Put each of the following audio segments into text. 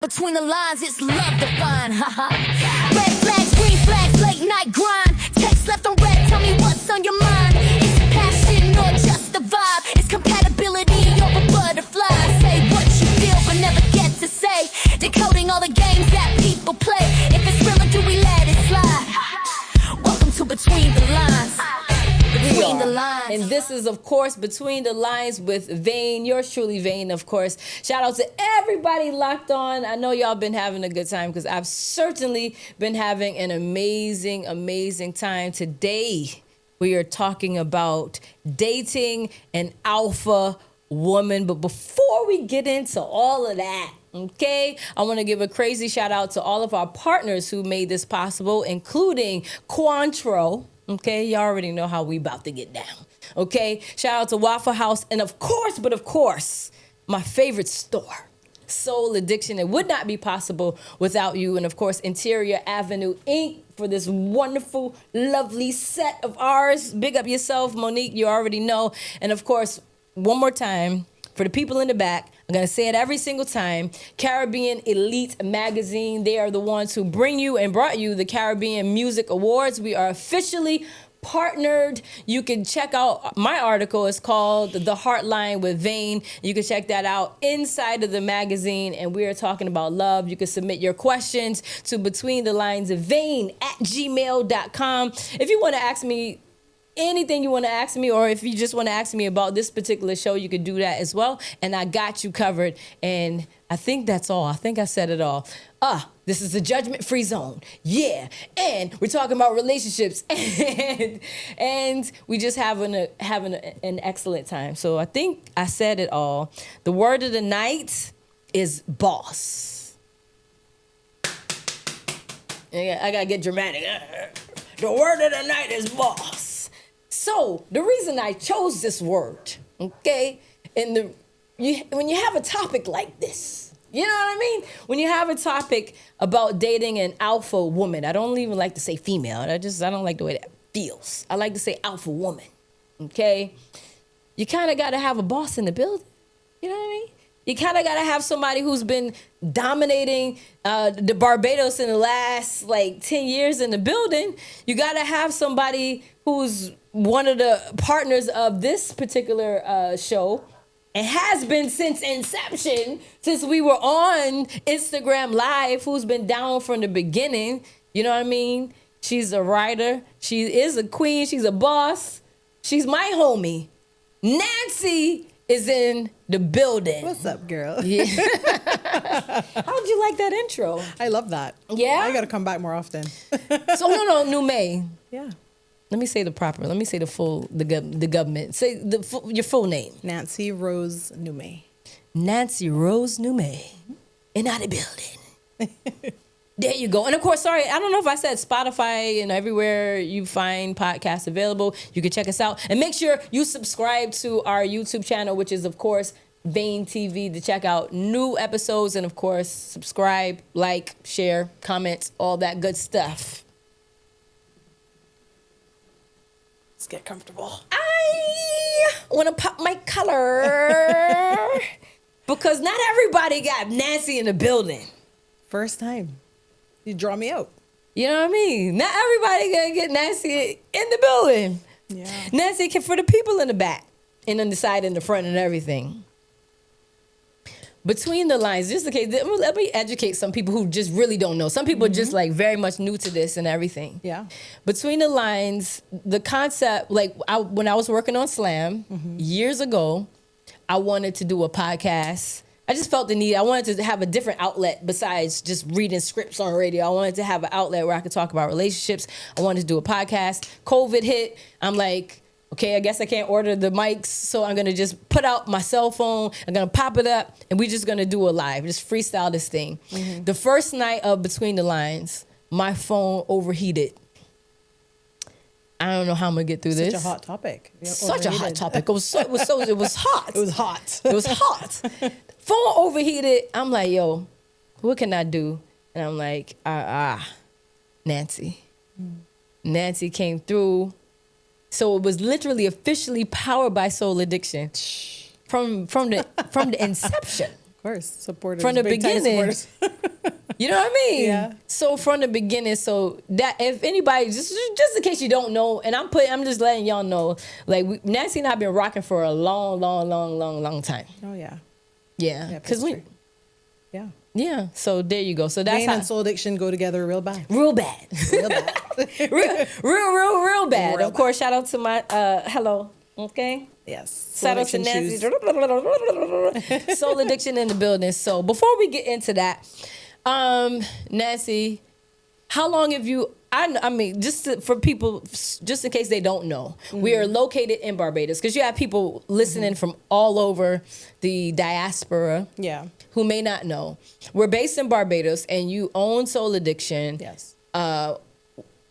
Between the lines, it's love defined. Red flags, green flags, late night grind. Text left on red, tell me what's on your mind. Is it passion or just the vibe? It's compatibility over butterflies. Say what you feel but never get to say. Decoding all the games that people play. If it's real or do we let it slide? Welcome to Between the Lines. Between the Lines. And this is, of course, Between the Lines with Vayne. Yours truly, Vayne, of course. Shout out to everybody locked on. I know y'all been having a good time because I've certainly been having an amazing, amazing time. Today, we are talking about dating an alpha woman. But before we get into all of that, okay, I want to give a crazy shout out to all of our partners who made this possible, including Cointreau. Okay, y'all already know how we about to get down. Okay, shout out to Wafel Haus, and of course, my favorite store, Soul Addiction. It would not be possible without you, and of course, Interior Avenue Inc. for this wonderful, lovely set of ours. Big up yourself, Monique. You already know, and of course, one more time for the people in the back. I'm going to say it every single time. Caribbean Elite Magazine. They are the ones who bring you and brought you the Caribbean Music Awards. We are officially partnered. You can check out my article. It's called The Heartline with Vayne. You can check that out inside of the magazine. And we are talking about love. You can submit your questions to betweenthelines@vayne@gmail.com. If you want to ask me anything you want to ask me, or if you just want to ask me about this particular show, you could do that as well. And I got you covered. And I think that's all. I think I said it all. This is the judgment-free zone. Yeah. And we're talking about relationships. And we just having an excellent time. So I think I said it all. The word of the night is boss. I got to get dramatic. The word of the night is boss. So the reason I chose this word, okay, when you have a topic like this, you know what I mean? When you have a topic about dating an alpha woman, I don't even like to say female. I don't like the way that feels. I like to say alpha woman, okay? You kind of got to have a boss in the building. You know what I mean? You kind of got to have somebody who's been dominating the Barbados in the last 10 years in the building. You got to have somebody who's one of the partners of this particular show and has been since inception, since we were on Instagram Live, who's been down from the beginning. You know what I mean? She's a writer. She is a queen. She's a boss. She's my homie. Nancy is in the building. What's up, girl? Yeah. How'd you like that intro? I love that. Yeah? I got to come back more often. So, no, Noumeh. Yeah. Let me say the government. Say your full name. Nancy Rose Noumeh. Nancy Rose Noumeh. In the building. There you go. And of course, sorry, I don't know if I said Spotify and everywhere you find podcasts available. You can check us out. And make sure you subscribe to our YouTube channel, which is, of course, VAYNEtv, to check out new episodes. And, of course, subscribe, like, share, comment, all that good stuff. Let's get comfortable. I want to pop my color because not everybody got Nancy in the building. First time. You draw me out. You know what I mean? Not everybody gonna get Nancy in the building. Yeah. Nancy can for the people in the back and on the side and the front and everything. Between the lines, just in case, let me educate some people who just really don't know. Some people are just very much new to this and everything. Yeah. Between the lines, the concept, when I was working on Slam years ago, I wanted to do a podcast. I just felt the need. I wanted to have a different outlet besides just reading scripts on radio. I wanted to have an outlet where I could talk about relationships. I wanted to do a podcast. COVID hit. I'm like, okay, I guess I can't order the mics, so I'm going to just put out my cell phone. I'm going to pop it up, and we're just going to do a live, just freestyle this thing. The first night of Between the Lines, my phone overheated. I don't know how I'm going to get through this. Such a hot topic. Such a hot topic. It was hot. It was hot. It was hot. Phone overheated. I'm like, yo, what can I do? And I'm like, Nancy. Nancy came through. So it was literally officially powered by Soul Addiction from the inception. Of course, supporters. From the big time beginning. supporters. You know what I mean? Yeah. So from the beginning, so that if anybody, just in case you don't know, and I'm just letting y'all know, like Nancy and I have been rocking for a long time. Oh yeah. Yeah. Yeah. Because we, Yeah. yeah. So there you go. So that's Vayne how. and soul addiction go together real bad. Real bad. Real bad. real bad. Real Of course, shout out to my hello. Okay. Yes. Shout out to Nancy. Soul addiction in the building. So before we get into that, Nancy, how long have you? I mean, for people, just in case they don't know, we are located in Barbados because you have people listening from all over the diaspora. Yeah. Who may not know. We're based in Barbados, and you own Soul Addiction. Yes.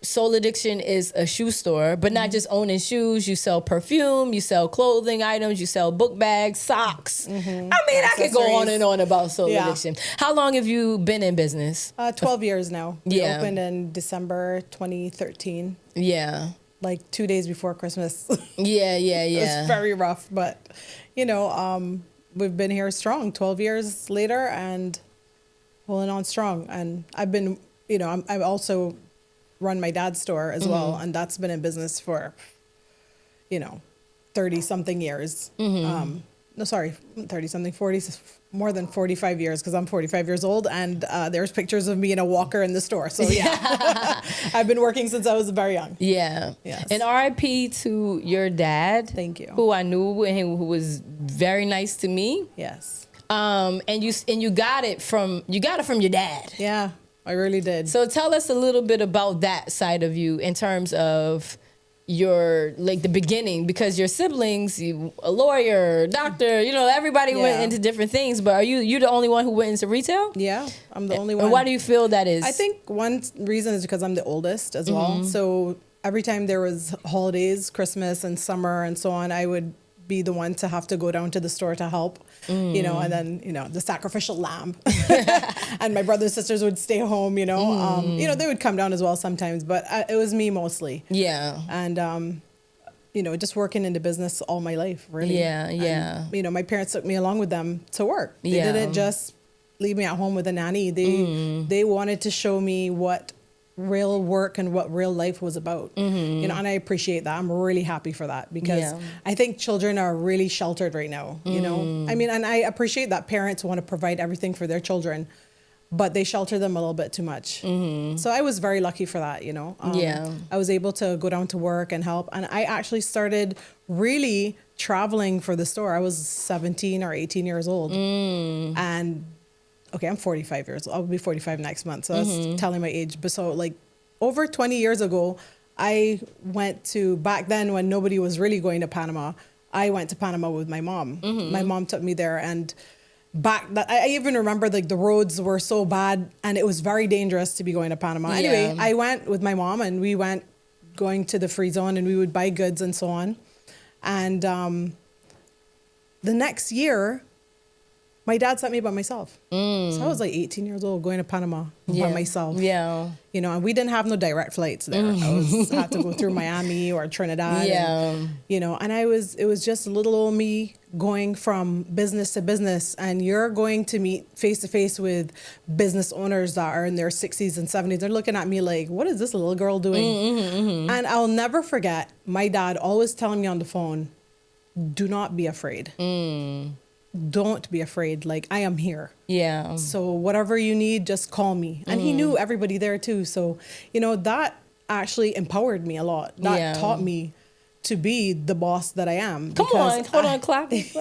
Soul Addiction is a shoe store, but not just owning shoes. You sell perfume, you sell clothing items, you sell book bags, socks. I mean, I could go on and on about Soul Addiction. How long have you been in business? 12 years now. We Yeah. opened in December 2013. Yeah. Like 2 days before Christmas. Yeah. It was very rough, but we've been here strong 12 years later and holding on strong. And I've been, I've also run my dad's store as well. And that's been in business for, 30 something years. No, sorry, 30 something, 40, more than 45 years because I'm 45 years old. And there's pictures of me in a walker in the store. So yeah, I've been working since I was very young. Yeah. Yes. And RIP to your dad. Thank you. Who I knew and who was very nice to me. Yes. And you got it from your dad. Yeah, I really did. So tell us a little bit about that side of you in terms of your the beginning, because your siblings, a lawyer, doctor, everybody went into different things, but are you the only one who went into retail? Yeah, I'm the only one. And why do you feel that is? I think one reason is because I'm the oldest as well. So every time there was holidays, Christmas and summer and so on, I would be the one to have to go down to the store to help, and then, the sacrificial lamb. And my brothers and sisters would stay home, they would come down as well sometimes, but it was me mostly. Yeah. And, just working in the business all my life, really. Yeah, yeah. And, my parents took me along with them to work. They Yeah. didn't just leave me at home with a nanny. They wanted to show me what real work and what real life was about, and I appreciate that. I'm really happy for that because I think children are really sheltered right now, I mean, and I appreciate that parents want to provide everything for their children, but they shelter them a little bit too much. So I was very lucky for that, I was able to go down to work and help, and I actually started really traveling for the store. I was 17 or 18 years old, and okay, I'm 45 years old. I'll be 45 next month. So that's telling my age. But so over 20 years ago, I went to, back then when nobody was really going to Panama, I went to Panama with my mom. My mom took me there, and I even remember the roads were so bad and it was very dangerous to be going to Panama. Anyway, I went with my mom and we went going to the free zone and we would buy goods and so on. And the next year, my dad sent me by myself. So I was 18 years old going to Panama by myself. Yeah. And we didn't have no direct flights there. I had to go through Miami or Trinidad. Yeah. And it was just little old me going from business to business, and you're going to meet face to face with business owners that are in their 60s and 70s. They're looking at me like, what is this little girl doing? And I'll never forget my dad always telling me on the phone, do not be afraid. Don't be afraid. I am here. Yeah. So whatever you need, just call me. And he knew everybody there too. So, that actually empowered me a lot. That taught me to be the boss that I am. Come on, hold on, clock it.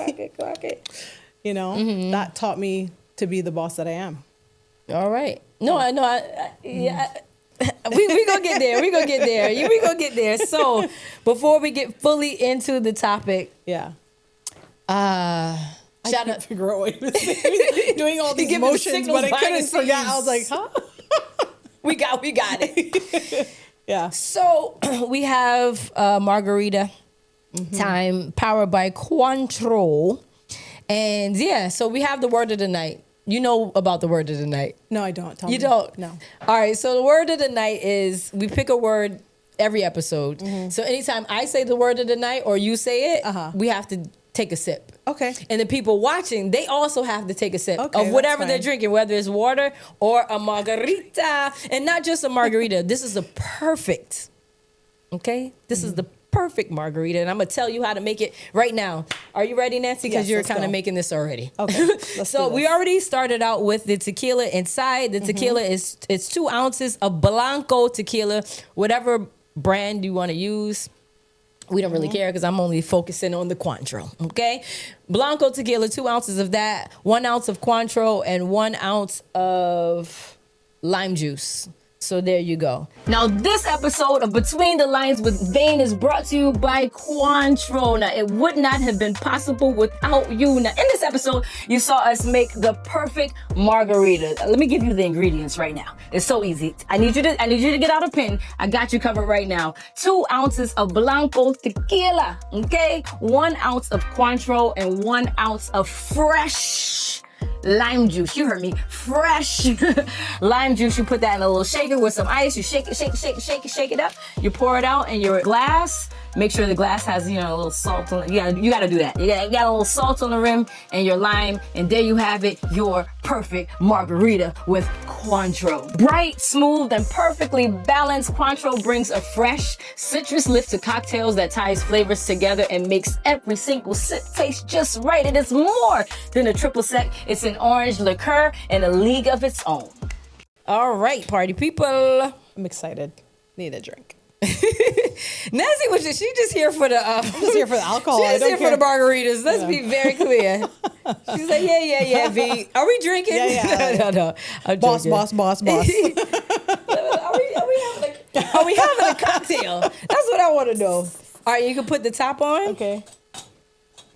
That taught me to be the boss that I am. All right. No, I know. Yeah. We gonna get there. We gonna get there. We gonna get there. So before we get fully into the topic, Yeah. shout I couldn't out. figure out what he was saying. Doing all these giving the motions, signals but I behind couldn't the forget. scenes. I was like, huh? We got it. Yeah. So we have Margarita time powered by Cointreau. And so we have the word of the night. You know about the word of the night. No, I don't. Tell me. You don't? No. All right. So the word of the night is, we pick a word every episode. So anytime I say the word of the night or you say it, we have to take a sip. Okay. And the people watching, they also have to take a sip Okay, of whatever that's they're fine. drinking, whether it's water or a margarita. And not just a margarita. This is the perfect, okay? This is the perfect margarita. And I'm going to tell you how to make it right now. Are you ready, Nancy? Because Yes, you're let's kind of go. making this already. Okay. Let's So do we this. already started out with the tequila inside. The tequila is it's 2 ounces of Blanco tequila, whatever brand you want to use. We don't really care because I'm only focusing on the Cointreau, okay? Blanco tequila, 2 ounces of that, 1 ounce of Cointreau, and 1 ounce of lime juice. So there you go. Now, this episode of Between the Lines with Vayne is brought to you by Cointreau. Now, it would not have been possible without you. Now, in this episode, you saw us make the perfect margarita. Let me give you the ingredients right now. It's so easy. I need you to get out a pen. I got you covered right now. 2 ounces of Blanco tequila, okay? 1 ounce of Cointreau and 1 ounce of fresh lime juice. You heard me. Fresh lime juice. You put that in a little shaker with some ice. You shake it up. You pour it out in your glass. Make sure the glass has, a little salt on it. You gotta do that. You got a little salt on the rim and your lime, and there you have it, your perfect margarita with Cointreau. Bright, smooth, and perfectly balanced, Cointreau brings a fresh citrus lift to cocktails that ties flavors together and makes every single sip taste just right. It is more than a triple sec. It's an orange liqueur in a league of its own. All right, party people. I'm excited. Need a drink. Nancy was she just here for the Just here for the alcohol. She's I don't here care. for the margaritas. Let's be very clear. She's like, yeah, V. Are we drinking? Yeah. No. I'm Boss. joking. Boss. Are we having a cocktail? That's what I want to know. All right, you can put the top on. Okay.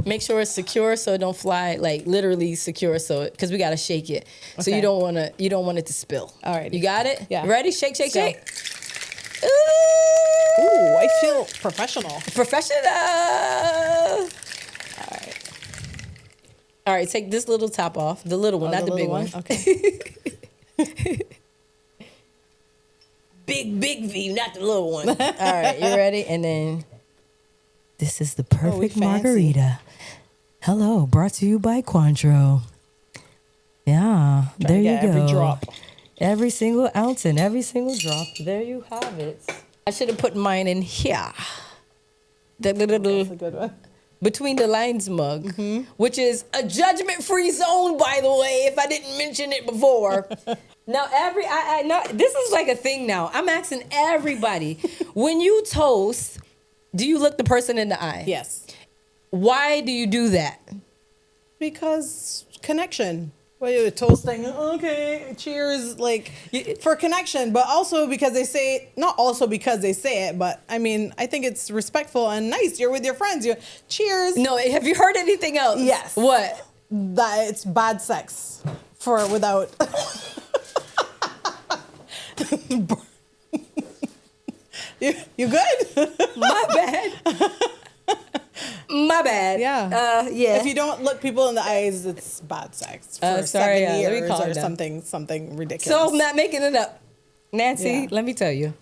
Make sure it's secure so it don't fly, like literally secure, so because we gotta shake it. So Okay. you don't want it to spill. All right. You got it? Yeah. Ready? Shake. Go. Ooh. Ooh, I feel professional. Professional. All right, take this little top off. The little one, not the big little one. Okay. Big V, not the little one. All right, you ready? And then this is the perfect fancy. margarita. Hello, brought to you by Cointreau. Yeah, there you get go. every drop. Every single ounce and every single drop. There you have it. I should have put mine in here. The little That's a good one. Between the Lines mug, which is a judgment-free zone, by the way, if I didn't mention it before. Now, I know this is like a thing now. I'm asking everybody, when you toast, do you look the person in the eye? Yes. Why do you do that? Because connection. Well, you're toasting. Okay, cheers. Like for connection, but also because they say not also because they say it, but I mean I think it's respectful and nice. You're with your friends. You cheers. No, have you heard anything else? Yes. What? That it's bad sex for without. You good? My bad. My bad. Yeah. Yeah. If you don't look people in the eyes, it's bad sex for sorry, 7 let me years calm or down. something ridiculous. So I'm not making it up. Nancy, Yeah. let me tell you.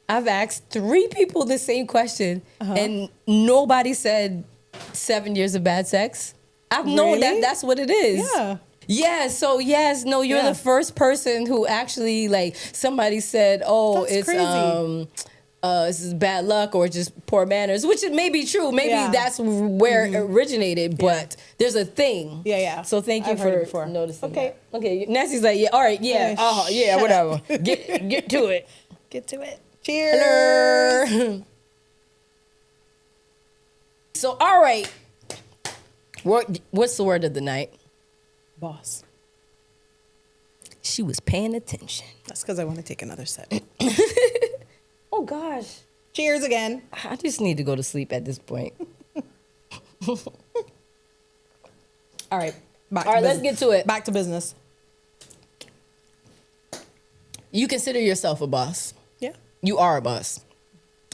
I've asked 3 people the same question and nobody said 7 years of bad sex. I've known Really? that's what it is. Yeah. Yeah, so yes, no, you're Yeah. the first person who actually like somebody said, "Oh, That's it's crazy. this is bad luck or just poor manners," which it may be true. Maybe Yeah. that's where it originated, but there's a thing. Yeah. So thank you I've heard it for before. noticing. Okay. that. Okay. Nancy's like, yeah, all right, yeah, yeah, shut whatever. Get to it. Get to it. Cheers. Hello. So all right, what's the word of the night? Boss. She was paying attention. That's because I want to take another sip. Oh gosh. Cheers again. I just need to go to sleep at this point. All right. All right, let's get to it. Back to business. You consider yourself a boss. Yeah. You are a boss.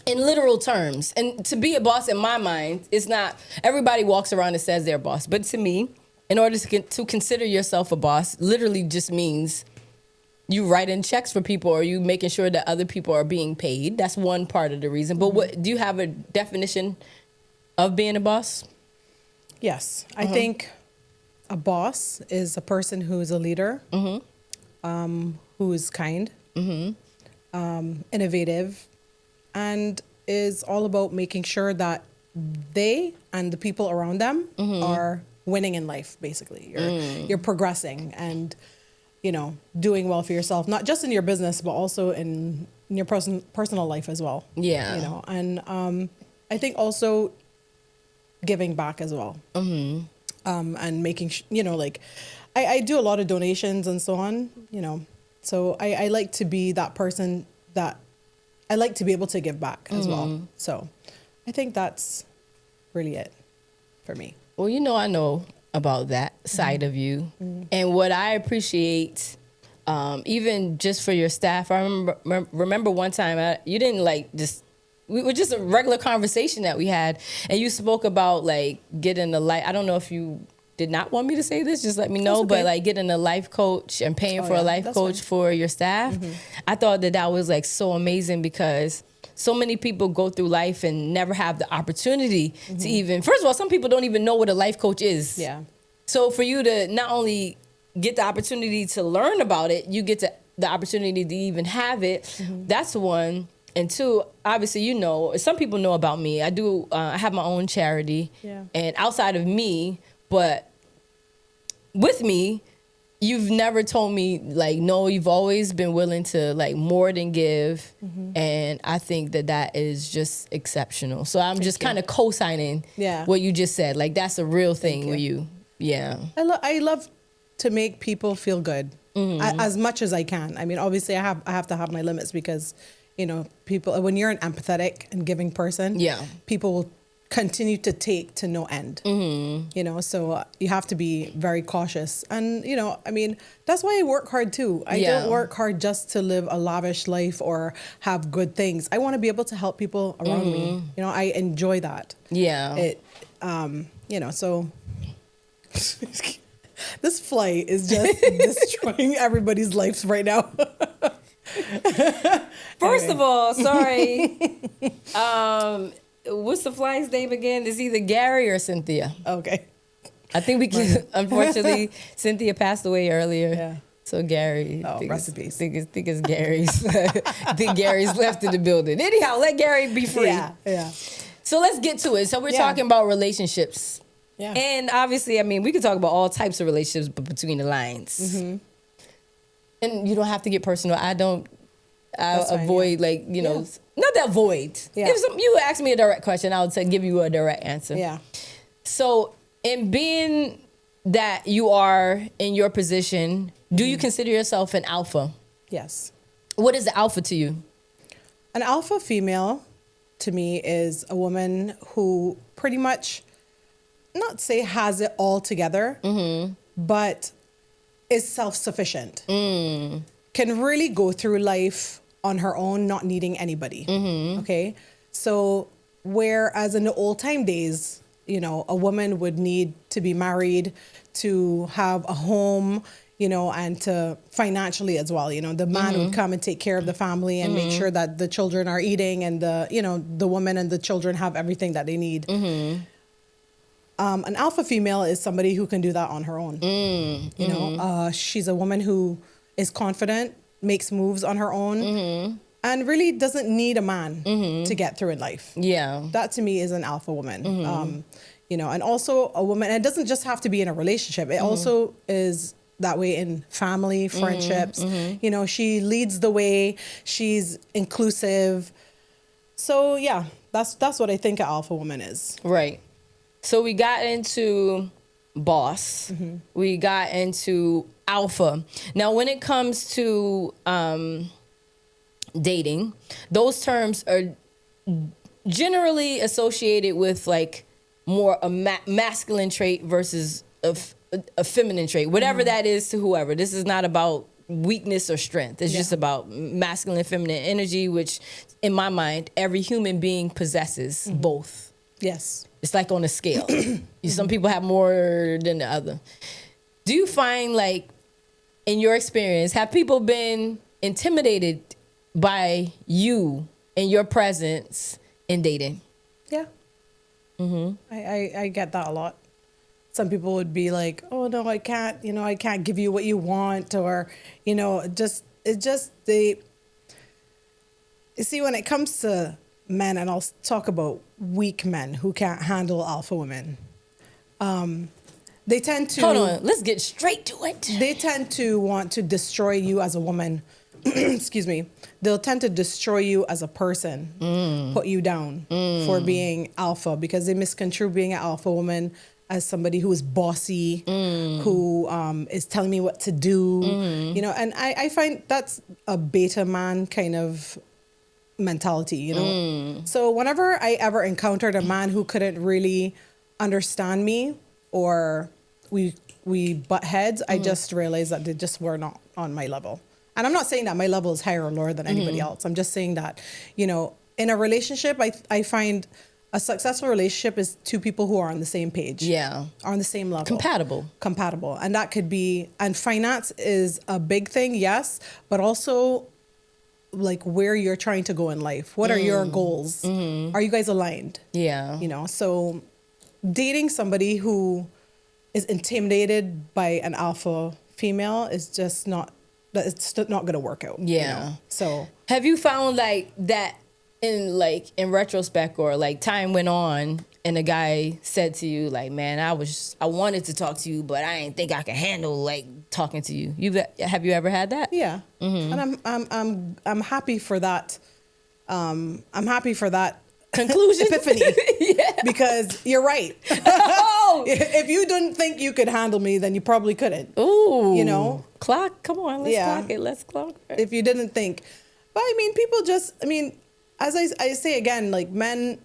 In literal terms. And to be a boss in my mind, it's not, everybody walks around and says they're a boss. But to me, in order to consider yourself a boss, literally just means you writing checks for people or you making sure that other people are being paid. That's one part of the reason. But what do you have a definition of being a boss? Yes. I think a boss is a person who is a leader, who is kind, innovative, and is all about making sure that they and the people around them are winning in life, basically. You're progressing and, you know, doing well for yourself, not just in your business, but also in your personal life as well. Yeah. You know, and I think also giving back as well. And making, you know, like I do a lot of donations and so on, you know, so I like to be that person that I like to be able to give back as well. So I think that's really it for me. Well, you know, I know about that side of you. And what I appreciate, even just for your staff, I remember one time you didn't like just, we were just a regular conversation that we had. And you spoke about like getting a life. I don't know if you did not want me to say this, just let me know. Okay. But like getting a life coach and paying for a life coach for your staff. I thought that was like so amazing because so many people go through life and never have the opportunity to even, first of all, some people don't even know what a life coach is. Yeah. So for you to not only get the opportunity to learn about it, you get the opportunity to even have it. That's one. And two, obviously, you know, some people know about me. I do, I have my own charity. Yeah. And outside of me, but with me, you've never told me, like, no, you've always been willing to, like, more than give. And I think that is just exceptional. So I'm just kind of co-signing what you just said. Like, that's a real thing with you. Yeah. I love to make people feel good as much as I can. I mean, obviously, I have to have my limits because, you know, people, when you're an empathetic and giving person, people will continue to take to no end, you know, so you have to be very cautious. And, you know, I mean, that's why I work hard too. I don't work hard just to live a lavish life or have good things. I want to be able to help people around me. You know, I enjoy that. Yeah. You know, so this flight is just destroying everybody's lives right now. First of all, sorry. What's the fly's name again? It's either Gary or Cynthia. Okay. I think we can, unfortunately, Cynthia passed away earlier. Yeah. So Gary, recipes. Think it's Gary's. I think Gary's left in the building. Anyhow, let Gary be free. Yeah. So let's get to it. So we're talking about relationships. Yeah. And obviously, I mean, we could talk about all types of relationships, but between the lines. And you don't have to get personal. I avoid, like, you know, not that void. Yeah. If you ask me a direct question, I would say give you a direct answer. Yeah. So in being that you are in your position, do you consider yourself an alpha? Yes. What is the alpha to you? An alpha female to me is a woman who pretty much, not say has it all together, but is self-sufficient. Can really go through life on her own, not needing anybody. Okay. So whereas in the old time days, you know, a woman would need to be married, to have a home, you know, and to financially as well, you know, the man would come and take care of the family and make sure that the children are eating and the woman and the children have everything that they need. An alpha female is somebody who can do that on her own. You know, she's a woman who is confident, makes moves on her own, and really doesn't need a man to get through in life. Yeah. That to me is an alpha woman. You know, and also a woman, and it doesn't just have to be in a relationship. It also is that way in family, friendships. You know, she leads the way, she's inclusive. So yeah, that's what I think an alpha woman is. Right. So we got into boss. We got into alpha. Now, when it comes to dating, those terms are generally associated with like more a masculine trait versus a feminine trait, whatever that is to whoever. This is not about weakness or strength. It's just about masculine and feminine energy, which in my mind, every human being possesses both. Yes. It's like on a scale. Some people have more than the other. Do you find, like, in your experience, have people been intimidated by you and your presence in dating? Yeah. I get that a lot. some people would be like, oh no, I can't, I can't give you what you want, or, you see, when it comes to men, and I'll talk about weak men who can't handle alpha women, they tend to... Hold on, let's get straight to it. They tend to want to destroy you as a woman. Excuse me. They'll tend to destroy you as a person, put you down for being alpha, because they misconstrue being an alpha woman as somebody who is bossy, who is telling me what to do, and I find that's a beta man kind of mentality, So whenever I ever encountered a man who couldn't really understand me, or we butt heads, I just realized that they just were not on my level. And I'm not saying that my level is higher or lower than anybody else. I'm just saying that, in a relationship, I find a successful relationship is two people who are on the same page. Yeah. Are on the same level. Compatible. And that could be, and finance is a big thing, yes, but also like where you're trying to go in life. What are your goals? Are you guys aligned? Yeah. So dating somebody who is intimidated by an alpha female is just not, it's not going to work out. Yeah. So have you found like that in retrospect, or like time went on and a guy said to you like, man, I wanted to talk to you, but I didn't think I could handle like talking to you. Have you ever had that? Yeah. And I'm happy for that. I'm happy for that conclusion. Epiphany. Yeah. Because you're right. If you didn't think you could handle me, then you probably couldn't. Ooh. Clock. Come on. Let's clock it. If you didn't think. But I mean, people as I say again, like men,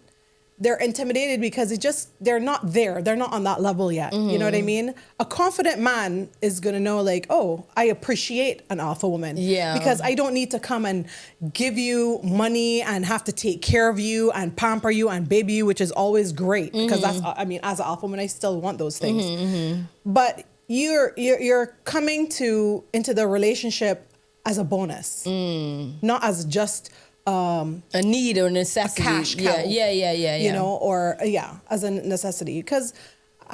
they're intimidated because they're not there. They're not on that level yet. You know what I mean? A confident man is going to know like, oh, I appreciate an alpha woman. Yeah. Because I don't need to come and give you money and have to take care of you and pamper you and baby you, which is always great. Because as an alpha woman, I still want those things. But you're coming into the relationship as a bonus, not as just a need or necessity, a cash cow, yeah. As a necessity. Because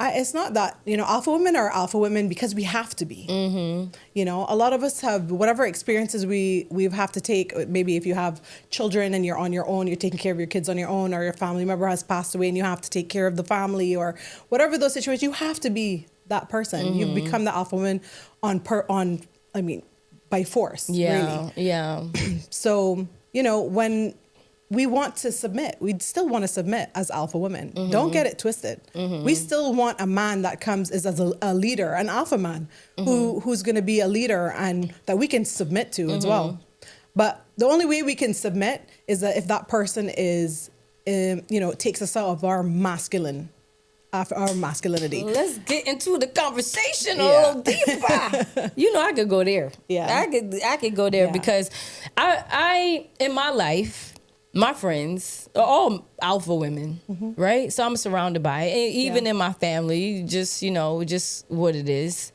it's not that, alpha women are alpha women because we have to be. A lot of us have whatever experiences we have to take. Maybe if you have children and you're on your own, you're taking care of your kids on your own, or your family member has passed away and you have to take care of the family, or whatever those situations, you have to be that person. You become the alpha woman by force. Yeah, really. Yeah. So, when we want to submit, we still want to submit as alpha women. Don't get it twisted. We still want a man that comes as a leader, an alpha man who's going to be a leader and that we can submit to as well. But the only way we can submit is that if that person is, takes us out of our masculinity. Let's get into the conversation a little deeper. I could go there. Yeah, I could go there because I in my life, my friends are all alpha women, right? So I'm surrounded by it. Even in my family, just what it is.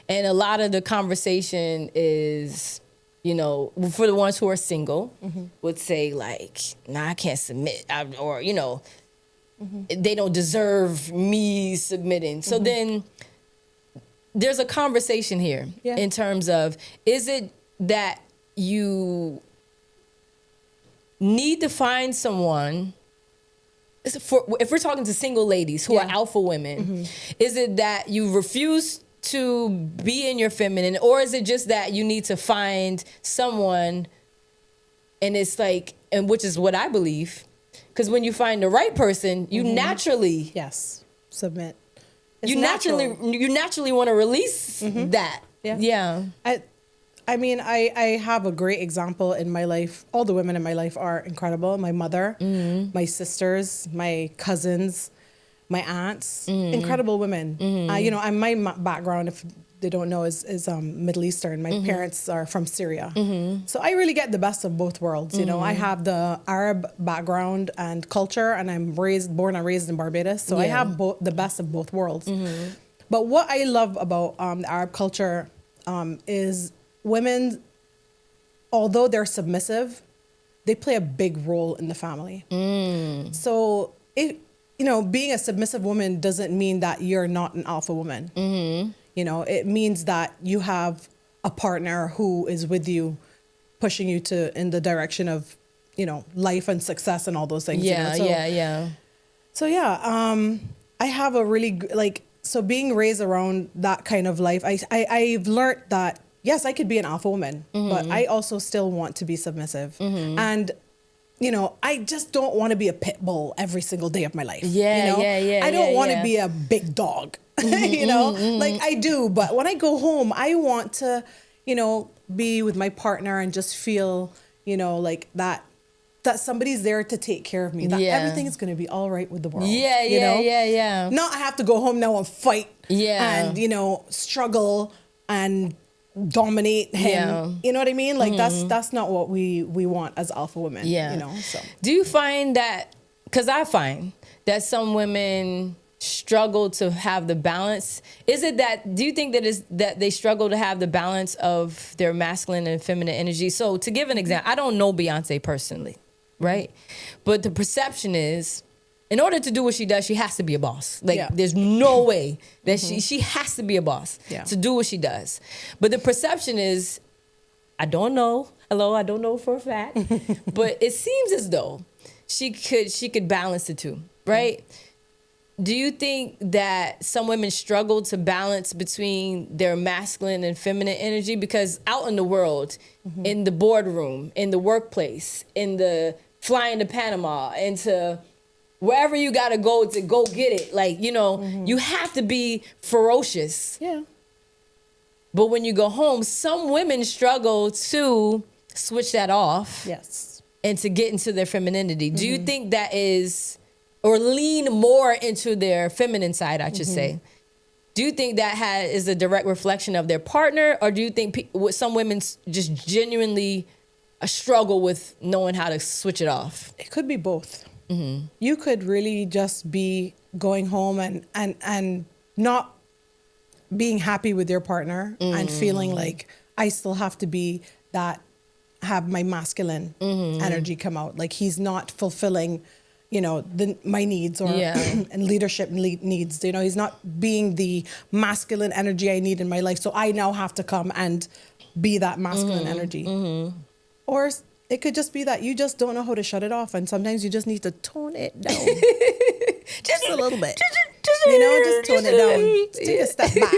And a lot of the conversation is, for the ones who are single, would say like, nah, I can't submit, or they don't deserve me submitting. So then there's a conversation here in terms of, is it that you need to find someone, if we're talking to single ladies who are alpha women, is it that you refuse to be in your feminine, or is it just that you need to find someone, and it's like, and which is what I believe, because when you find the right person, you naturally submit. You naturally want to release that. Yeah. I mean, I have a great example in my life. All the women in my life are incredible. My mother, my sisters, my cousins, my aunts, incredible women. And my background, if they don't know, is Middle Eastern. My parents are from Syria. So I really get the best of both worlds. I have the Arab background and culture, and I'm born and raised in Barbados. So I have the best of both worlds. But what I love about the Arab culture is women, although they're submissive, they play a big role in the family. So being a submissive woman doesn't mean that you're not an alpha woman. It means that you have a partner who is with you, pushing you in the direction of, life and success and all those things. So I have a really so being raised around that kind of life, I've learned that yes, I could be an alpha woman, but I also still want to be submissive. And I just don't want to be a pit bull every single day of my life. I don't want to be a big dog. Like I do, but when I go home, I want to, be with my partner and just feel, like that somebody's there to take care of me, that everything is going to be all right with the world. Not I have to go home now and fight and, struggle and dominate him. You know what I mean? Like that's not what we want as alpha women. So do you find that, because I find that some women struggle to have the balance? Is it that, do you think that is that they struggle to have the balance of their masculine and feminine energy? So to give an example, I don't know Beyonce personally, right? But the perception is, in order to do what she does, she has to be a boss. Like there's no way that she has to be a boss to do what she does. But the perception is, I don't know. Hello, I don't know for a fact. But it seems as though she could balance the two, right? Do you think that some women struggle to balance between their masculine and feminine energy? Because out in the world, in the boardroom, in the workplace, in the flying to Panama, into wherever you got to go get it. Like, you have to be ferocious. Yeah. But when you go home, some women struggle to switch that off. Yes. And to get into their femininity. Do you think that is, or lean more into their feminine side, I should say? Do you think that is a direct reflection of their partner? Or do you think some women just genuinely struggle with knowing how to switch it off? It could be both. You could really just be going home and not being happy with your partner and feeling like I still have to be that, have my masculine energy come out. Like he's not fulfilling, my needs or and leadership needs. He's not being the masculine energy I need in my life. So I now have to come and be that masculine energy. Or it could just be that you just don't know how to shut it off, and sometimes you just need to tone it down. Just a little bit. Just tone it down. Just take a step back.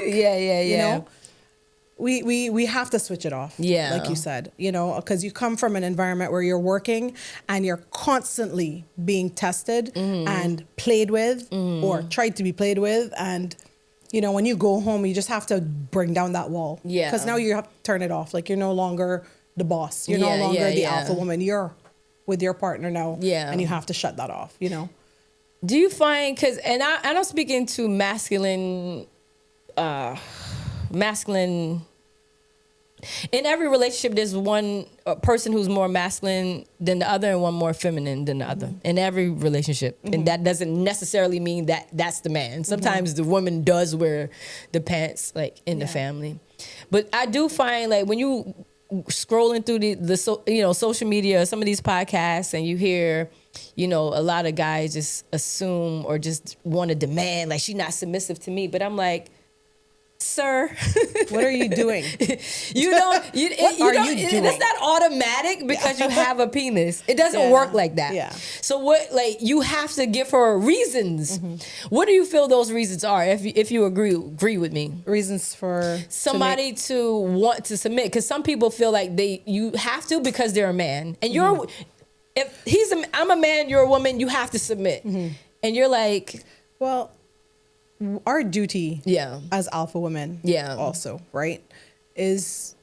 We have to switch it off. Like you said, because you come from an environment where you're working and you're constantly being tested and played with or tried to be played with. And, when you go home, you just have to bring down that wall. Because now you have to turn it off. Like you're no longer the boss. You're no longer the alpha woman. You're with your partner now. And you have to shut that off, Do you find, and I'm speaking to masculine, in every relationship, there's one person who's more masculine than the other and one more feminine than the other. In every relationship. And that doesn't necessarily mean that that's the man. Sometimes the woman does wear the pants, like, in the family. But I do find, like, when you scrolling through the social media, some of these podcasts, and you hear, a lot of guys just assume or just want to demand, like, she's not submissive to me. But I'm like, sir, what are you doing? You don't. What are you doing? It's not automatic because you have a penis. It doesn't work like that. So what? Like, you have to give her reasons. What do you feel those reasons are? If you agree with me, reasons for somebody to want to submit, because some people feel like you have to because they're a man, and you're. If I'm a man, you're a woman. You have to submit, and you're like, well. Our duty as alpha women also, right, is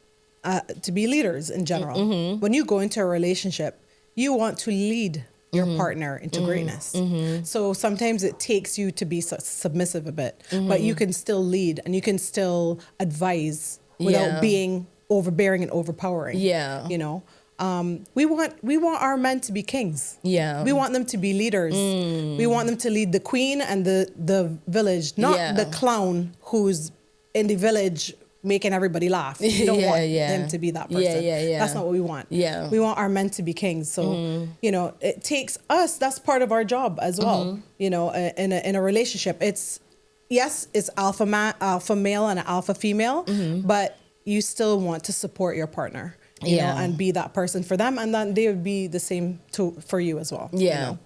to be leaders in general. When you go into a relationship, you want to lead your partner into greatness. So sometimes it takes you to be submissive a bit, but you can still lead and you can still advise without being overbearing and overpowering. We want our men to be kings. We want them to be leaders. We want them to lead the queen and the village, not the clown who's in the village making everybody laugh. You don't want them to be that person. Yeah. That's not what we want. Yeah. We want our men to be kings. So, you know, it takes us, that's part of our job as well. You know, in a relationship, it's alpha male and an alpha female, but you still want to support your partner, you know, and be that person for them. And then they would be the same for you as well. Yeah. You know?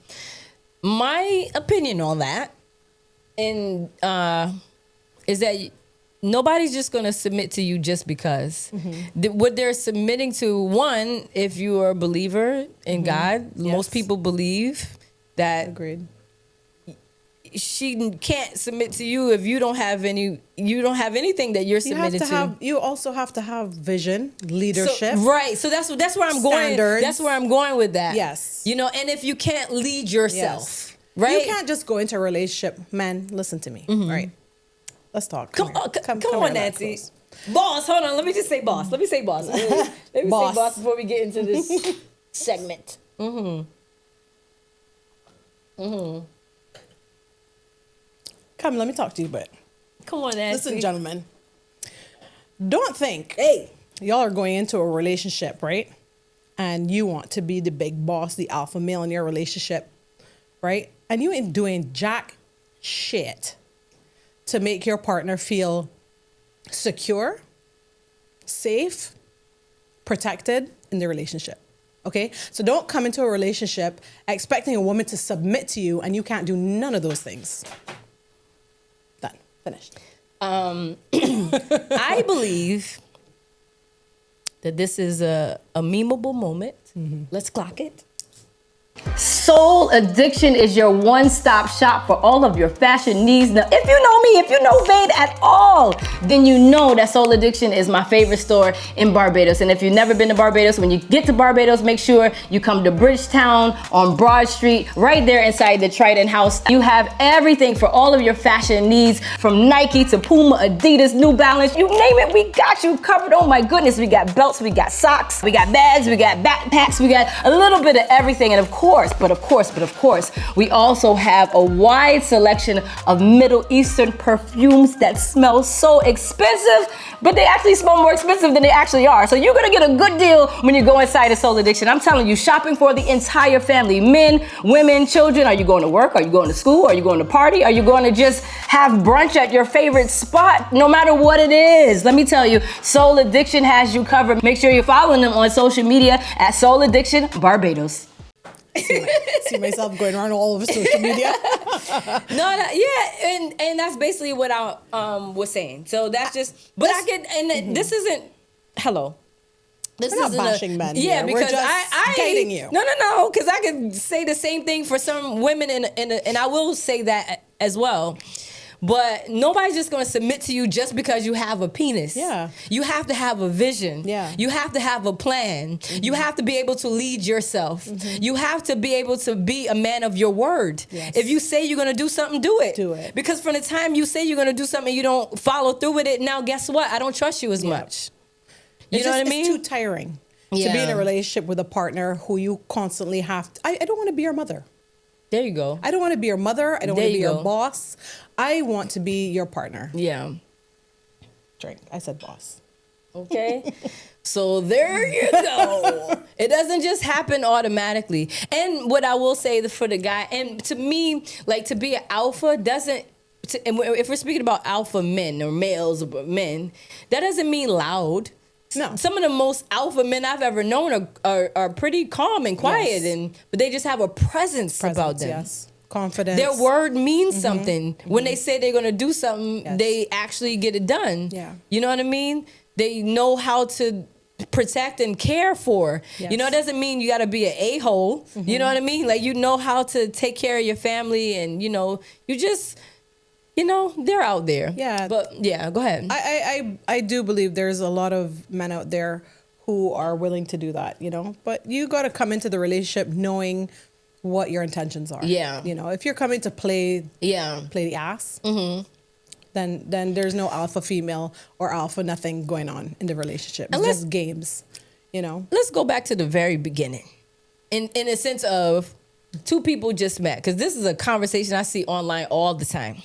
My opinion on that is that nobody's just going to submit to you just because. What they're submitting to, one, if you are a believer in God, most people believe that Agreed. she can't submit to you if you don't have anything that you're submitted to. You also have to have vision, leadership. So that's where I'm going. Standards. That's where I'm going with that. Yes. You know, and if you can't lead yourself, right? You can't just go into a relationship. Man, listen to me. Right. Let's talk. Come here, on, Nancy. Boss, hold on. Let me just say boss. Let me say boss. Let me say boss before we get into this segment. Come, let me talk to you a bit. Come on, Nancy. Listen, gentlemen. Don't think y'all are going into a relationship, right? And you want to be the big boss, the alpha male in your relationship, right? And you ain't doing jack shit to make your partner feel secure, safe, protected in the relationship. Okay? So don't come into a relationship expecting a woman to submit to you and you can't do none of those things. Done. Finished. I believe that this is a memeable moment. Let's clock it. Soul Addiction is your one-stop shop for all of your fashion needs. Now, if you know me, if you know Vayne at all, then you know that Soul Addiction is my favorite store in Barbados. And if you've never been to Barbados, when you get to Barbados, make sure you come to Bridgetown on Broad Street, right there inside the Trident House. You have everything for all of your fashion needs, from Nike to Puma, Adidas, New Balance, you name it, we got you covered. Oh my goodness, we got belts, we got socks, we got bags, we got backpacks, we got a little bit of everything. And of course, we also have a wide selection of Middle Eastern perfumes that smell so expensive, but they actually smell more expensive than they actually are. So you're gonna get a good deal when you go inside of Soul Addiction. I'm telling you, shopping for the entire family, men, women, children. Are you going to work? Are you going to school? Are you going to party? Are you going to just have brunch at your favorite spot? No matter what it is, let me tell you, Soul Addiction has you covered. Make sure you're following them on social media at Soul Addiction Barbados. See myself going around all over social media. And that's basically what I was saying. So that's just, but I get, and this isn't. Hello. This We're not isn't bashing men. Yeah, here. because We're just I guiding you. No, because I could say the same thing for some women, and I will say that as well. But nobody's just going to submit to you just because you have a penis. Yeah. You have to have a vision. Yeah. You have to have a plan. You have to be able to lead yourself. You have to be able to be a man of your word. Yes. If you say you're going to do something, do it. Do it. Because from the time you say you're going to do something, you don't follow through with it. Now, guess what? I don't trust you as much. You know what I mean? It's too tiring to be in a relationship with a partner who you constantly have to, I don't want to be your mother. There you go. I don't want to be your mother. I don't want to be your boss. I want to be your partner. Yeah. Drink. I said boss. Okay. So there you go. It doesn't just happen automatically. And what I will say for the guy, and to me, like, to be an alpha doesn't, and if we're speaking about alpha men or males or men, that doesn't mean loud. No. Some of the most alpha men I've ever known are pretty calm and quiet, but they just have a presence about them. Yes. Confidence. Their word means something. When they say they're going to do something, they actually get it done. Yeah. You know what I mean? They know how to protect and care for. Yes. You know, it doesn't mean you got to be an a-hole. You know what I mean? Like, you know how to take care of your family, and, you know, you just... You know, they're out there. Yeah. But yeah, go ahead. I do believe there's a lot of men out there who are willing to do that, you know. But you got to come into the relationship knowing what your intentions are. Yeah. You know, if you're coming to play the ass, then there's no alpha female or alpha nothing going on in the relationship. It's just games, you know. Let's go back to the very beginning. In a sense of two people just met, because this is a conversation I see online all the time.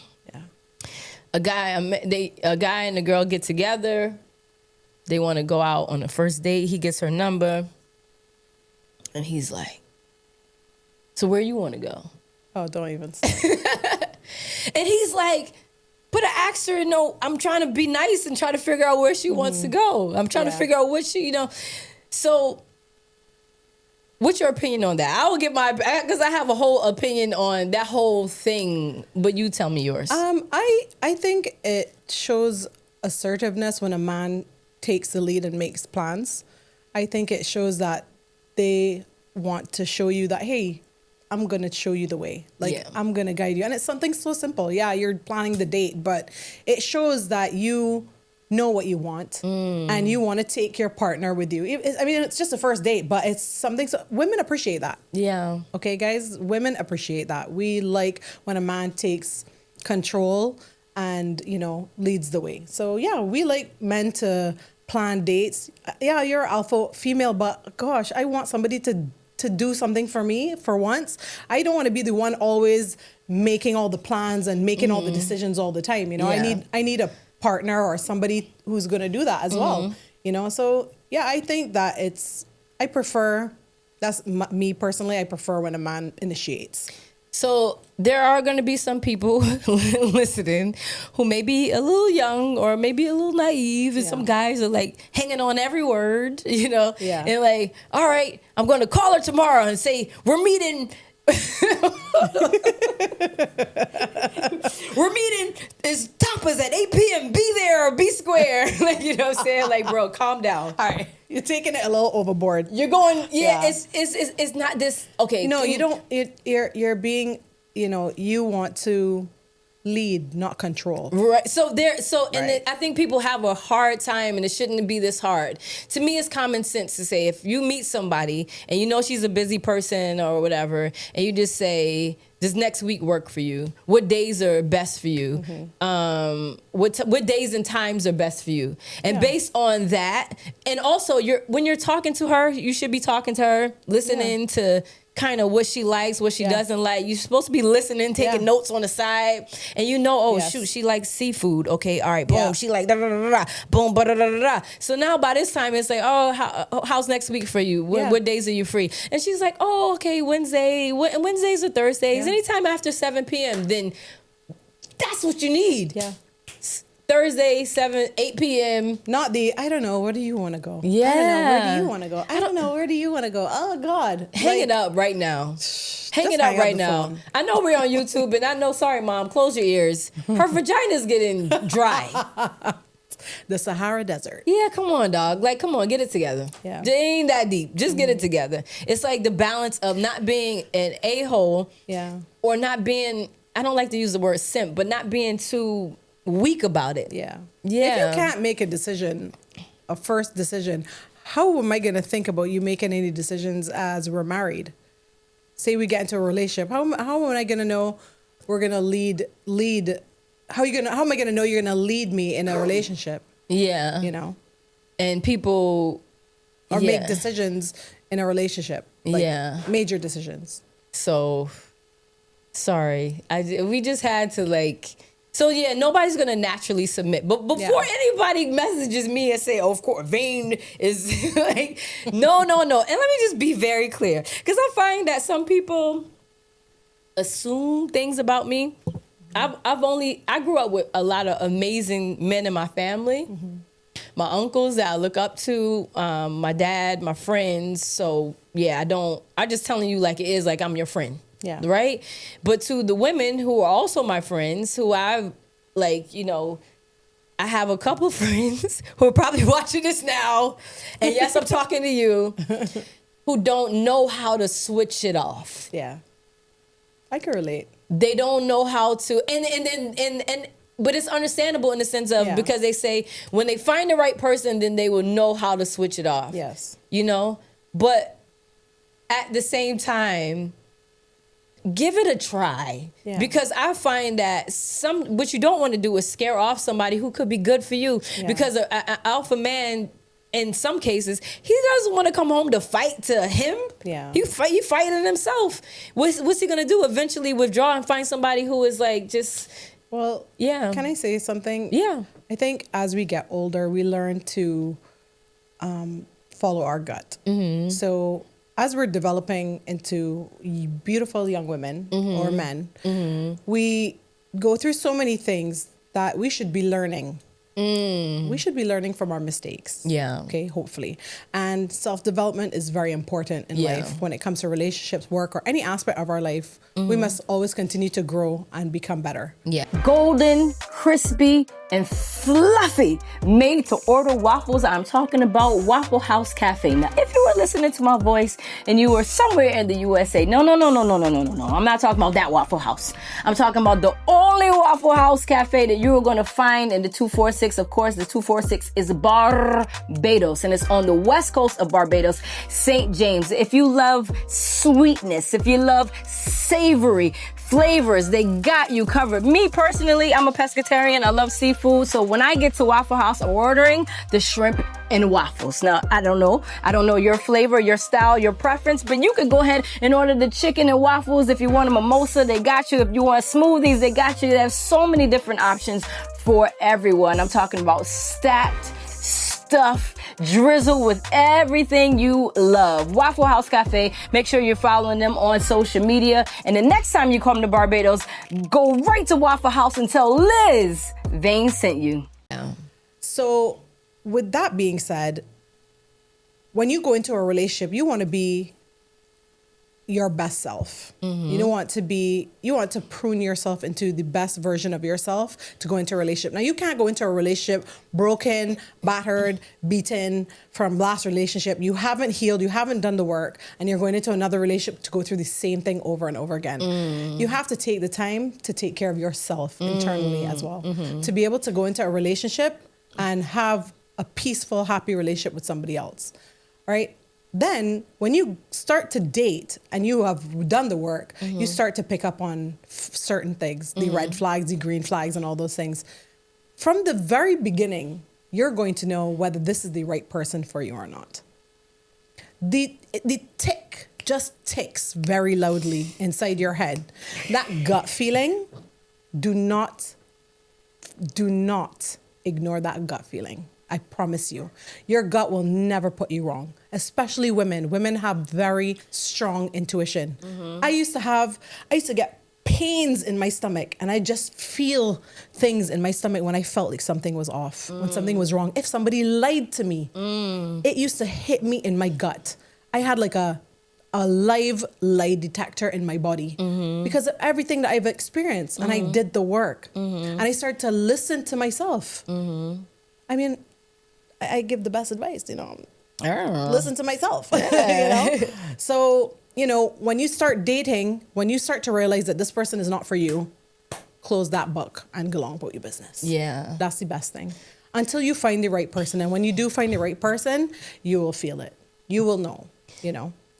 A guy and a girl get together, They want to go out on the first date. He gets her number. And he's like, so where you want to go? Oh, don't even start. And he's like, but I asked her, no, I'm trying to be nice and try to figure out where she wants to go. I'm trying to figure out what she, So what's your opinion on that? I will get because I have a whole opinion on that whole thing, but you tell me yours. I think it shows assertiveness when a man takes the lead and makes plans. I think it shows that they want to show you that, hey, I'm going to show you the way. I'm going to guide you. And it's something so simple. Yeah, you're planning the date, but it shows that you know what you want and you want to take your partner with you. It's just a first date, but it's something. So women appreciate that. Yeah. Okay, guys, women appreciate that. We like when a man takes control and, leads the way. So yeah, we like men to plan dates. Yeah, you're alpha female, but gosh, I want somebody to do something for me for once. I don't want to be the one always making all the plans and making all the decisions all the time. I need a partner or somebody who's going to do that as well. So yeah, I think that that's me personally. I prefer when a man initiates. So there are going to be some people listening who may be a little young or maybe a little naive, and some guys are like hanging on every word, and like, all right, I'm going to call her tomorrow and say, we're meeting. We're meeting is Tapas at 8 p.m. Be there or be square. You know what I'm saying? Like, bro, calm down. All right. You're taking it a little overboard. You're going, it's not this, okay. No, you don't, you're being, you want to lead, not control. Right. And I think people have a hard time, and it shouldn't be this hard. To me, it's common sense to say, if you meet somebody and she's a busy person or whatever, and you just say, does next week work for you? What days are best for you? What days and times are best for you? And based on that, and also when you're talking to her, you should be talking to her, listening to kind of what she likes, what she doesn't like. You're supposed to be listening, taking notes on the side, and shoot, she likes seafood. Okay, all right, boom. She like da da da da, boom, ba da da da da. So now by this time it's like, how's next week for you? What days are you free? And she's like, okay, Wednesday, Wednesdays or Thursdays, anytime after 7 p.m. Then that's what you need. Yeah. Thursday, 8 p.m. Not I don't know, where do you want to go? Yeah. I don't know, where do you want to go? I don't know, where do you want to go? Oh, God. Hang it up right now. Hang it up right now. Phone. I know we're on YouTube, and I know, sorry, Mom, close your ears. Her vagina's getting dry. The Sahara Desert. Yeah, come on, dog. Like, come on, get it together. Yeah. It ain't that deep. Just get it together. It's like the balance of not being an a-hole or not being, I don't like to use the word simp, but not being too weak about it. Yeah. If you can't make a first decision, how am I going to think about you making any decisions as we're married? Say we get into a relationship. How am I going to know we're going to lead? How am I going to know you're going to lead me in a relationship? Yeah. And people or make decisions in a relationship. Major decisions. So sorry. We just had to so nobody's gonna naturally submit. But before anybody messages me and say, of course, Vayne is like, no. And let me just be very clear, because I find that some people assume things about me. I grew up with a lot of amazing men in my family. My uncles that I look up to, my dad, my friends. So I just telling you like it is, like I'm your friend. Yeah. Right. But to the women who are also my friends, who I have a couple of friends who are probably watching this now. And yes, I'm talking to you, who don't know how to switch it off. Yeah. I can relate. They don't know how to. But it's understandable in the sense of, because they say when they find the right person, then they will know how to switch it off. Yes. But at the same time, give it a try, because I find that what you don't want to do is scare off somebody who could be good for you, because an alpha man, in some cases, he doesn't want to come home to fight to him. Yeah, he fighting himself. What's he gonna do? Eventually withdraw and find somebody who is like just. Well, can I say something? Yeah, I think as we get older, we learn to follow our gut. So as we're developing into beautiful young women or men, we go through so many things that we should be learning. We should be learning from our mistakes. Yeah. Okay, hopefully. And self-development is very important in life when it comes to relationships, work, or any aspect of our life. We must always continue to grow and become better. Yeah. Golden, crispy, and fluffy, made to order waffles. I'm talking about Waffle House Cafe. Now, if you were listening to my voice and you were somewhere in the USA, no. I'm not talking about that Waffle House. I'm talking about the only Waffle House Cafe that you are going to find in the 246. Of course, the 246 is Barbados, and it's on the west coast of Barbados, St. James. If you love sweetness, if you love savory flavors, they got you covered. Me personally, I'm a pescatarian. I love seafood. So when I get to Waffle House, I'm ordering the shrimp and waffles. Now, I don't know your flavor, your style, your preference, but you could go ahead and order the chicken and waffles. If you want a mimosa, they got you. If you want smoothies, they got you. They have so many different options for everyone. I'm talking about stacked, stuffed, drizzle with everything you love. Waffle House Cafe. Make sure you're following them on social media. And the next time you come to Barbados, go right to Waffle House and tell Liz Vayne sent you. So with that being said, when you go into a relationship, you want to be your best self. You don't want you want to prune yourself into the best version of yourself to go into a relationship. Now, you can't go into a relationship broken, battered, beaten from last relationship. You haven't healed, you haven't done the work, and you're going into another relationship to go through the same thing over and over again. You have to take the time to take care of yourself internally as well, to be able to go into a relationship and have a peaceful, happy relationship with somebody else, right? Then when you start to date and you have done the work, you start to pick up on certain things, the red flags, the green flags, and all those things. From the very beginning, you're going to know whether this is the right person for you or not. The tick just ticks very loudly inside your head. That gut feeling, do not ignore that gut feeling. I promise you, your gut will never put you wrong, especially women. Women have very strong intuition. I used to get pains in my stomach, and I just feel things in my stomach when I felt like something was off, when something was wrong. If somebody lied to me, it used to hit me in my gut. I had like a live lie detector in my body because of everything that I've experienced, and I did the work, and I started to listen to myself. I mean, I give the best advice, listen to myself, So, when you start dating, when you start to realize that this person is not for you, close that book and go along about your business. Yeah. That's the best thing. Until you find the right person. And when you do find the right person, you will feel it. You will know,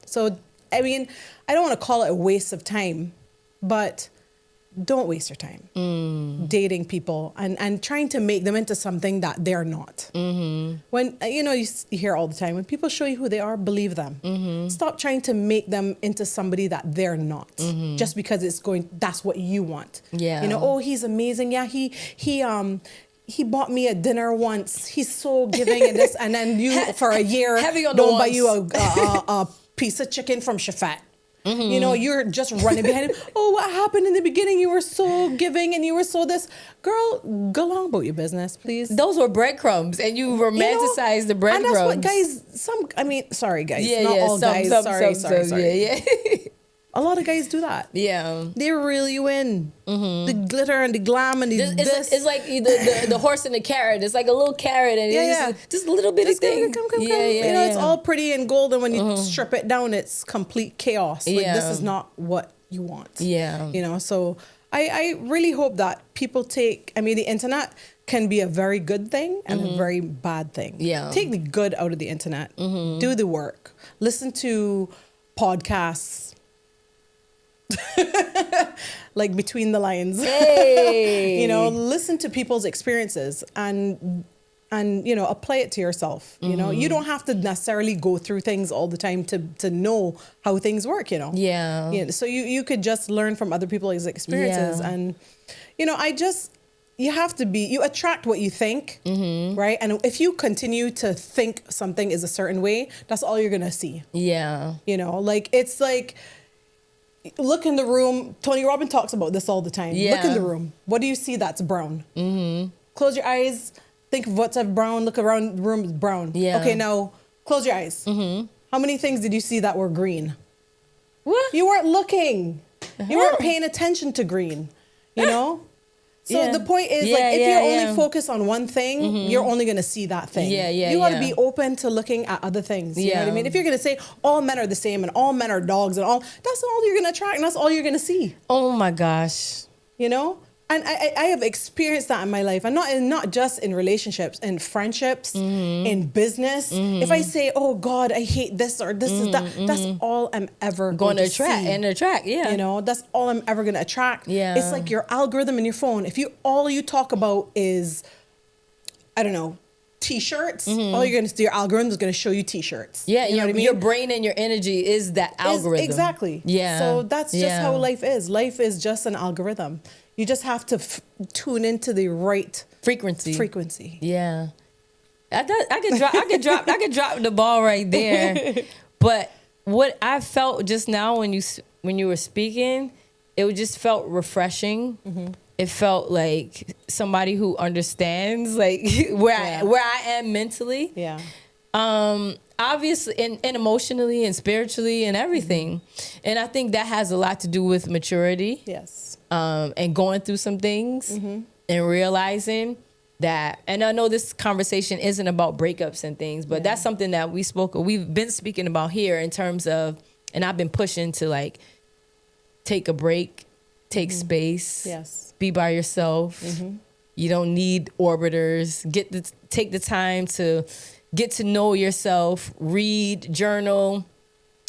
So, I mean, I don't want to call it a waste of time, but don't waste your time dating people and trying to make them into something that they're not. When, you hear all the time, when people show you who they are, believe them. Stop trying to make them into somebody that they're not just because that's what you want. Yeah. Oh, he's amazing. Yeah, he bought me a dinner once. He's so giving and this, and then you for a year don't buy you a piece of chicken from Shafat. You're just running behind him. Oh, what happened in the beginning? You were so giving and you were so this. Girl, go along about your business, please. Those were breadcrumbs, and you romanticized the breadcrumbs. And that's what guys, sorry guys. Not all guys. Sorry. Yeah. A lot of guys do that. Yeah. They reel you in. The glitter and the glam and it's like the horse and the carrot. It's like a little carrot and just a little bitty thing. Come. It's all pretty and golden. When you strip it down, it's complete chaos. Like, this is not what you want. Yeah. So I really hope that people the internet can be a very good thing and a very bad thing. Yeah. Take the good out of the internet. Do the work. Listen to podcasts. Like Between the Lines. Hey. Listen to people's experiences and apply it to yourself. You don't have to necessarily go through things all the time to know how things work, Yeah. So you could just learn from other people's experiences. And you have to be, you attract what you think, right? And if you continue to think something is a certain way, that's all you're gonna see. Yeah. You know, like, it's like, look in the room. Tony Robbins talks about this all the time. Yeah. Look in the room. What do you see that's brown? Close your eyes. Think of what's brown. Look around the room, it's brown. Yeah. Okay, now close your eyes. How many things did you see that were green? What? You weren't looking. You weren't paying attention to green, you know? So Yeah. the point is, Yeah, like, if yeah, you're only yeah. focused on one thing, you're only going to see that thing. Yeah, yeah, You got to yeah. be open to looking at other things. You know what I Yeah. mean? If you're going to say all men are the same and all men are dogs and all, that's all you're going to attract and that's all you're going to see, Oh my gosh. you know? And I have experienced that in my life, and not just in relationships, in friendships, in business. If I say, "Oh God, I hate this" or "This is that," that's all I'm ever Going to to attract see. and attract. Yeah. You know, that's all I'm ever going to attract. Yeah. It's like your algorithm in your phone. If all you talk about is, I don't know, T-shirts, all you're going to do, your algorithm is going to show you T-shirts. Yeah, you know what I mean? your brain and your energy is that algorithm. Exactly. Yeah. So that's just Yeah. how life is. Life is just an algorithm. You just have to tune into the right frequency. Yeah. I could drop the ball right there. But what I felt just now when you were speaking, it just felt refreshing. It felt like somebody who understands, like, where I am mentally. Yeah. Obviously, and emotionally and spiritually and everything. And I think that has a lot to do with maturity. Yes. And going through some things and realizing that, and I know this conversation isn't about breakups and things, but that's something that we've been speaking about here in terms of, and I've been pushing to, like, take a break, take space, be by yourself. You don't need orbiters. Take the time to get to know yourself, read, journal,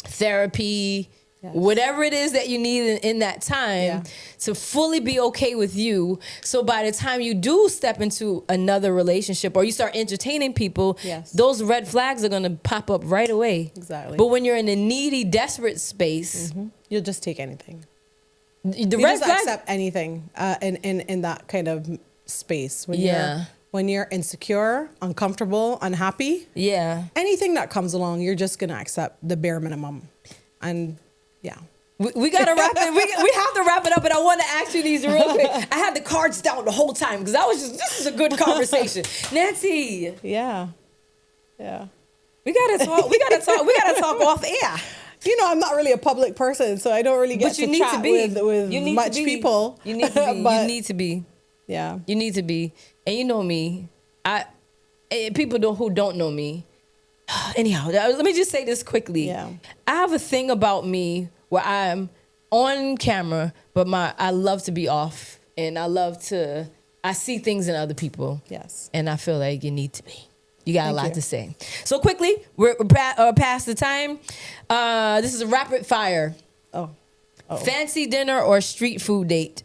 therapy, whatever it is that you need in that time to fully be okay with you. So by the time you do step into another relationship or you start entertaining people, those red flags are going to pop up right away. Exactly. But when you're in a needy, desperate space, you'll just take anything. The You red just flags, accept anything in that kind of space. When you're insecure, uncomfortable, unhappy, anything that comes along, you're just going to accept the bare minimum. And we got to wrap it. We have to wrap it up, and I want to ask you these real quick. I had the cards down the whole time because this is a good conversation. Nancy. Yeah. We gotta talk. We gotta talk off air. You know, I'm not really a public person, so I don't really get to chat with much people. You need to be. But, you need to be. Yeah. You need to be. And you know me. People who don't know me. Anyhow, let me just say this quickly. Yeah. I have a thing about me where I'm on camera, but I love to be off, and I see things in other people. Yes. And I feel like you need to be. You got a lot to say. So quickly, we're past the time. This is a rapid fire. Oh. Fancy dinner or street food date?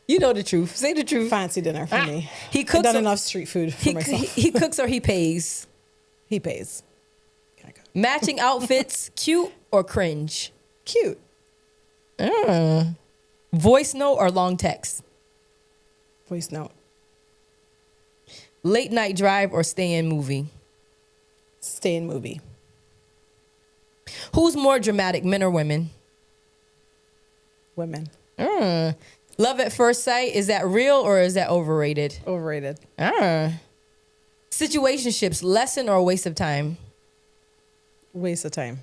You know the truth. Say the truth. Fancy dinner for me. He cooks. I've done enough street food for myself. He cooks or he pays? He pays. Matching outfits, cute or cringe? Cute. Voice note or long text? Voice note. Late night drive or stay in movie? Stay in movie. Who's more dramatic, men or women? Women. Love at first sight, is that real or is that overrated? Overrated. Situationships, lesson or a waste of time? Waste of time.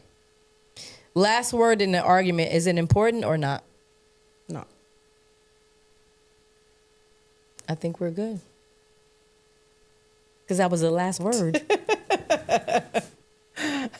Last word in the argument, is it important or not? No. I think we're good. Because that was the last word.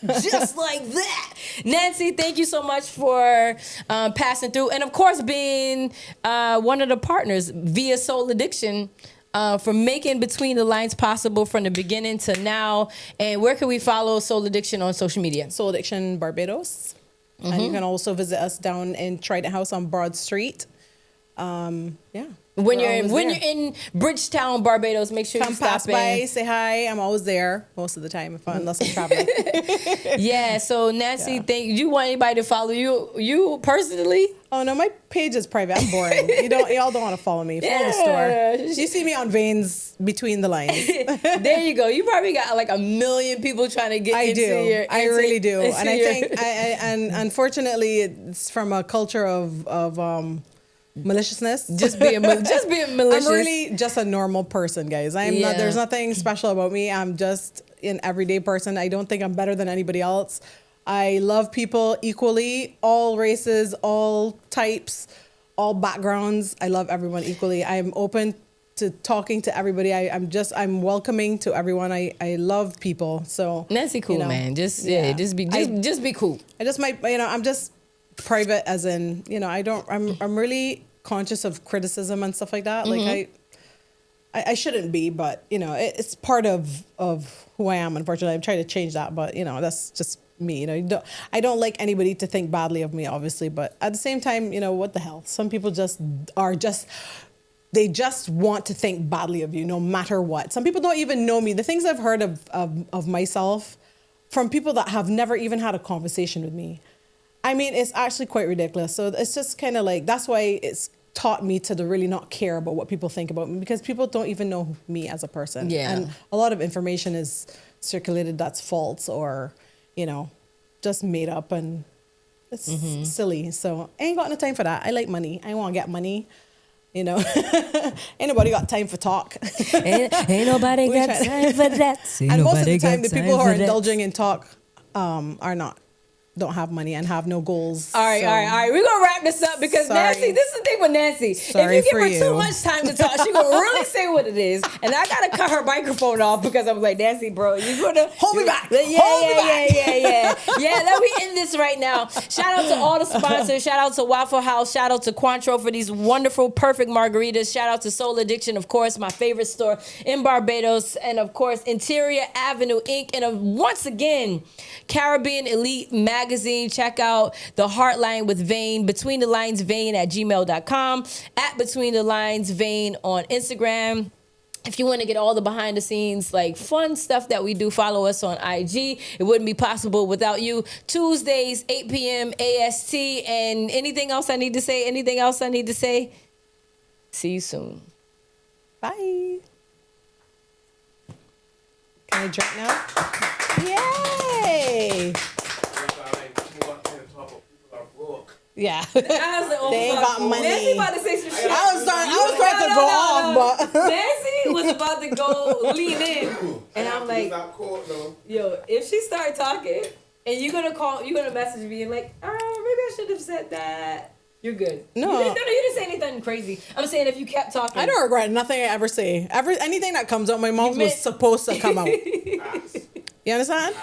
Just like that. Nancy, thank you so much for passing through. And of course, being one of the partners via Soul Addiction for making Between the Lines possible from the beginning to now. And where can we follow Soul Addiction on social media? Soul Addiction Barbados. And you can also visit us down in Trident House on Broad Street. Yeah. When We're you're always there. in Bridgetown, Barbados, make sure Come you stop pass in. by, say hi. I'm always there most of the time, unless I'm traveling. Yeah. So Nancy, you want anybody to follow you personally? Oh no, my page is private. I'm boring. Y'all don't want to follow me. Follow the store. You see me on Vayne's Between the Lines. There you go. You probably got like 1 million people trying to get into your. I really do. And I think, and unfortunately, it's from a culture of maliciousness. Just being malicious. I'm really just a normal person, guys. I'm not. There's nothing special about me. I'm just an everyday person. I don't think I'm better than anybody else. I love people equally, all races, all types, all backgrounds. I love everyone equally. I'm open to talking to everybody. I'm welcoming to everyone. I love people. So Nancy, cool, man. Just be cool. I just might, I'm just private, as in, I'm really conscious of criticism and stuff like that. Like I shouldn't be, but it's part of who I am. Unfortunately, I'm trying to change that, but that's just me. I don't like anybody to think badly of me, obviously, but at the same time, what the hell? Some people they just want to think badly of you, no matter what. Some people don't even know me. The things I've heard of myself from people that have never even had a conversation with me. I mean, it's actually quite ridiculous. So it's just kind of like, that's why it's taught me to really not care about what people think about me, because people don't even know me as a person. Yeah. And a lot of information is circulated that's false or, just made up, and it's silly. So I ain't got no time for that. I like money. I want to get money. Ain't nobody got time for talk. ain't nobody got time for that. And most of the time, the people who are indulging in talk don't have money and have no goals. All right. We're going to wrap this up because Nancy, this is the thing with Nancy. Sorry if you give for her too you. much time to talk, she's going to really say what it is. And I got to cut her microphone off because I'm like, Nancy, bro, you're going to... Hold me back. Yeah. Let me end this right now. Shout out to all the sponsors. Shout out to Wafel Haus. Shout out to Cointreau for these wonderful, perfect margaritas. Shout out to Soul Addiction, of course, my favorite store in Barbados. And, of course, Interior Avenue Inc. And once again, Caribbean Elite Magazine. Check out the Heartline with Vayne, Between the Lines Vayne at gmail.com, at Between the Lines Vayne on Instagram. If you want to get all the behind the scenes, like fun stuff that we do, follow us on IG. It wouldn't be possible without you. Tuesdays, 8 p.m. AST. And anything else I need to say? See you soon. Bye. Can I drink now? Yay. Yeah. They ain't got money. Nancy about to say some shit. I was starting to go off, but Nancy was about to go lean in. And I'm like, yo, if she start talking and you're gonna message me and like, maybe I should have said that. You're good. No. You didn't say anything crazy. I'm saying if you kept talking. I don't regret nothing I ever say. Anything that comes out my mouth was supposed to come out. You understand?